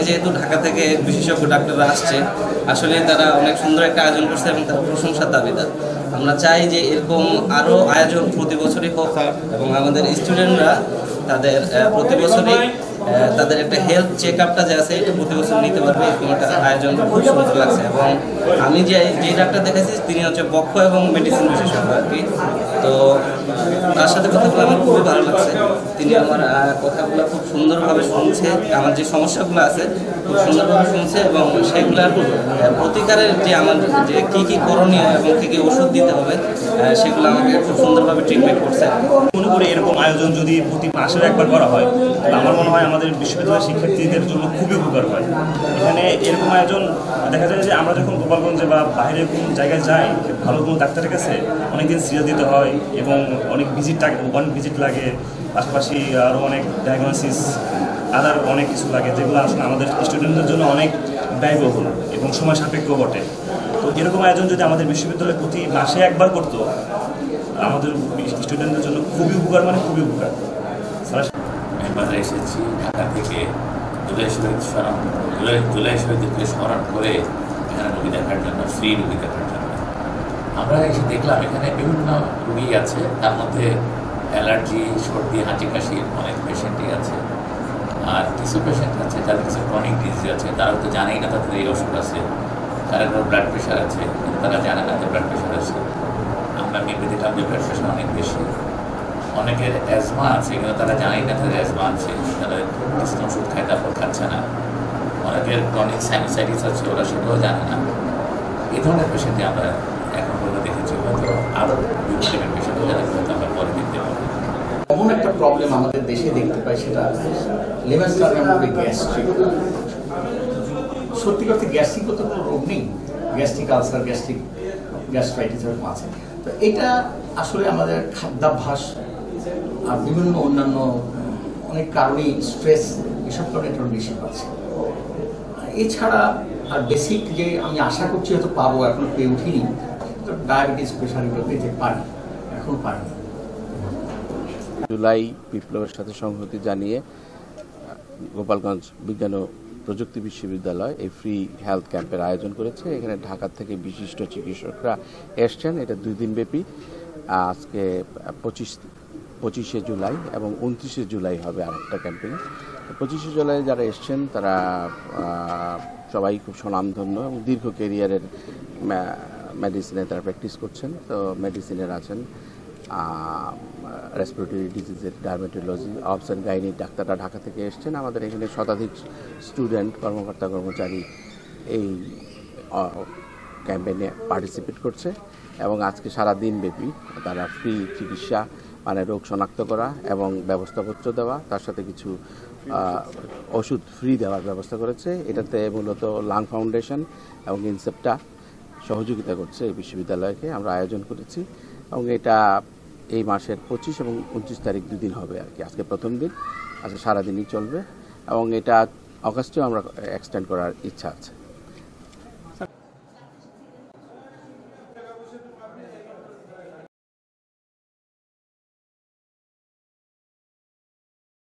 যেহেতু ঢাকা থেকে বিশেষজ্ঞ ডাক্তাররা আসছে, আসলে তারা অনেক সুন্দর একটা আয়োজন করছে এবং তার প্রশংসার দাবিদার। আমরা চাই যে এরকম আরও আয়োজন প্রতি বছরই হোক এবং আমাদের স্টুডেন্টরা তাদের প্রতি বছরই তাদের একটা হেলথ চেক আপটা যে আছে এটা প্রতি বছর নিতে পারবে, এরকম একটা আয়োজন খুব সুন্দর লাগছে। এবং আমি যে ডাক্তার দেখেছি তিনি হচ্ছে বক্ষ এবং মেডিসিন বিশেষজ্ঞ আর কি। তো তার সাথে কথা বলে আমার খুবই ভালো লাগছে। তিনি আমার কথাগুলো খুব সুন্দরভাবে শুনছে, আমার যে সমস্যাগুলো আছে খুব সুন্দরভাবে শুনছে এবং সেগুলোর প্রতিকারের যে আমার যে কী কী করণীয় এবং কী কী ওষুধ দিতে হবে সেগুলো আমাকে খুব সুন্দরভাবে ট্রিটমেন্ট করছে। মনে করি এরকম আয়োজন যদি প্রতি মাসে একবার করা হয় তাহলে আমার মনে হয় আমাদের বিশ্ববিদ্যালয়ের শিক্ষার্থীদের জন্য খুবই উপকার হয়। এখানে এরকম আয়োজন দেখা যায় যে আমরা যখন গোপালগঞ্জে বা বাইরে কোনো জায়গায় যাই, ভালো কোনো ডাক্তারের কাছে অনেকদিন সিরিয়াল দিতে হয় এবং অনেক ভিজিট লাগে, পাশাপাশি আরও অনেক ডায়াগনোসিস আদার অনেক কিছু লাগে, যেগুলো আসলে আমাদের স্টুডেন্টদের জন্য অনেক ব্যয়বহুল এবং সময় সাপেক্ষ বটে। তো এরকম আয়োজন যদি আমাদের বিশ্ববিদ্যালয়ে প্রতি মাসে একবার করতো আমাদের স্টুডেন্টদের জন্য খুবই উপকার, মানে খুবই উপকার। আমরা এসেছি ঢাকা থেকে জুলাই শহীদকে স্মরণ করে এখানে রোগী দেখার জন্য, ফ্রি রোগী দেখার জন্য। আমরা এসে দেখলাম এখানে বিভিন্ন রোগী আছে, তার মধ্যে অ্যালার্জি, সর্দি, হাঁচি, কাশির অনেক পেশেন্টই আছে। আর কিছু পেশেন্ট আছে যাদের কিছু ক্রনিক ডিজিজ আছে, তারা তো জানেই না তাদের এই অসুখ আছে। কারোর ব্লাড প্রেশার আছে কিন্তু তারা জানে না যে ব্লাড প্রেশার আছে। আমরা মেপে দেখলাম যে ব্লাড প্রেশার অনেক বেশি। অনেকের অ্যাজমা আছে কিন্তু তারা জানেই না তাদের অ্যাজমা আছে, তারা কিছু ওষুধ খায় তারপর খাচ্ছে না। অনেকের ক্রনিক সাইনোসাইটিস আছে, ওরা সেটাও জানে না। এই ধরনের পেশেন্টে আমরা এখন পর্যন্ত দেখেছি, হয়তো আরও বিভিন্ন পেশেন্টও যারা হয়তো আমরা পরে দেখতে পাবো। কমন একটা প্রবলেম আমাদের দেশে দেখতে পাই, সেটা লিভার স্টারের মধ্যে গ্যাস্ট্রিক। সত্যি করতে গ্যাস্ট্রিক তো কোনো রোগ নেই, গ্যাস্ট্রিক আলসার, গ্যাস্ট্রাইটিস এরকম আছে। তো এটা আসলে আমাদের খাদ্যাভ্যাস আর বিভিন্ন অন্যান্য অনেক কারণেই, স্ট্রেস, এসব কারণে এটা বেশি পাচ্ছে। এছাড়া আর বেসিক যে আমি আশা করছি হয়তো পাবো, এখনো পেয়ে উঠিনি, ডায়াবেটিস, প্রেশার এগুলো পেতে পারি, এখন পারি। জুলাই বিপ্লবের সাথে সংহতি জানিয়ে গোপালগঞ্জ বিজ্ঞান ও প্রযুক্তি বিশ্ববিদ্যালয় এই ফ্রি হেলথ ক্যাম্পের আয়োজন করেছে। এখানে ঢাকা থেকে বিশিষ্ট চিকিৎসকরা এসছেন। এটা 2 দিন ব্যাপী। আজকে 25শে জুলাই এবং 29শে জুলাই হবে আরেকটা ক্যাম্পেইন। 25শে জুলাই যারা এসছেন তারা সবাই খুব স্বনামধন্য এবং দীর্ঘ ক্যারিয়ারের মেডিসিনে তারা প্র্যাকটিস করছেন। তো মেডিসিনের আছেন, রেসপিরেটরি ডিজিজের ডার্মেটোলজি, অবস অ্যান্ড গাইনি ডাক্তাররা ঢাকা থেকে এসছেন। আমাদের এখানে শতাধিক স্টুডেন্ট, কর্মকর্তা, কর্মচারী এই ক্যাম্পেইনে পার্টিসিপেট করছে এবং আজকে সারা দিন ব্যাপী তারা ফ্রি চিকিৎসা, মানে রোগ শনাক্ত করা এবং ব্যবস্থাপত্র দেওয়া, তার সাথে কিছু ওষুধ ফ্রি দেওয়ার ব্যবস্থা করেছে। এটাতে মূলত লাং ফাউন্ডেশন এবং ইনসেপ্টা সহযোগিতা করছে এই বিশ্ববিদ্যালয়কে। আমরা আয়োজন করেছি এবং এটা এই মাসের 25 এবং 29 তারিখ 2 দিন হবে আর কি। আজকে প্রথম দিন, আজকে সারাদিনই চলবে এবং এটা অগাস্টেও আমরা এক্সটেন্ড করার ইচ্ছা আছে।